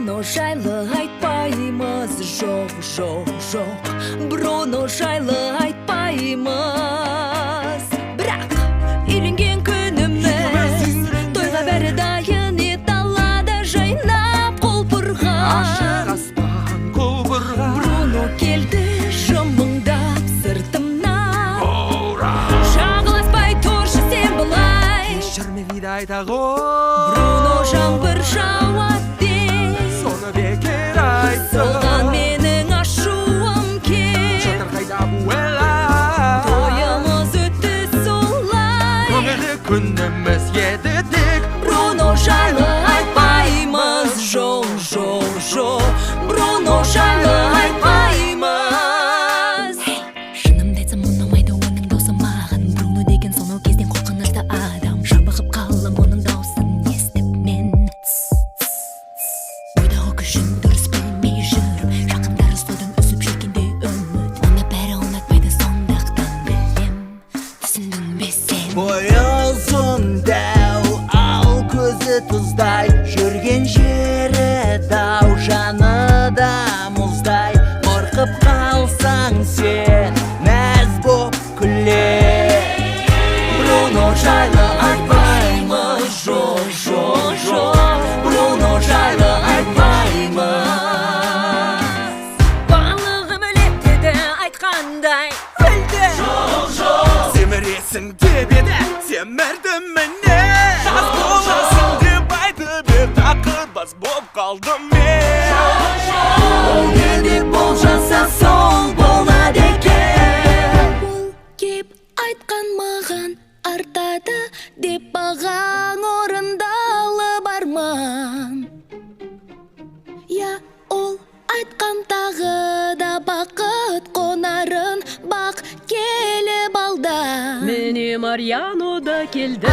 Бруно жайлы айтпаймыз, жоқ, жоқ, жоқ. Бруно жайлы айтпаймыз. Бірақ үйленген күніміз, тойға бәрі дайын, далада жайнап құлпырған. Ашық аспан құлпырған. Бруно келді жымыңдап сыртымнан. Шағыласпай тұршы сен былай. Кешірме бидайда ғой. Бруно жаңбыр жауады, соны бекер айтты. соған менің ашуым кел. Жатыр қайда буэла. Тойымыз өтті солай. Көңілі күніміз еді тек. Бруно жайлы айтпаймыз, жоқ, жоқ, жоқ. Бруно жайлы айтпаймыз. Шынымды айтсам ұнамайды оның даусы маған. Бруно деген сонау кезден қорқынышты адам. Жабығып қалам оның даусын естіп мен. Ойдағы күшін дұрыс білмей жүріп, жақындары содан үсіп жүргенде үміт. Оны бәрі ұнатпайды, сондықтан білем. Түсіндің бе сен? Бойы ұзын дәу, ал көзі тұздай, жүрген жері дау, жаны да мұздай. Қорқып қалсаң сен мәз боп күле. Бруно жайлы айтпаймыз, жоқ, жоқ, жоқ. Бруно жайлы айтпаймыз. Барлығым өлеп деді айтқандай. Өлді. Жоқ, жоқ. Семіресің деп еді, семірді міне. Жаз боласың деп айтып ед, тақырбас боп қалдым мен. Ол не деп болжаса сол болады екен. Ол кеп айтқан маған артады деп бағаң орындалып арман. Я, ол айтқан тағы да бақыт қонарын бақ келіп алда. Міне Марьяно да келді.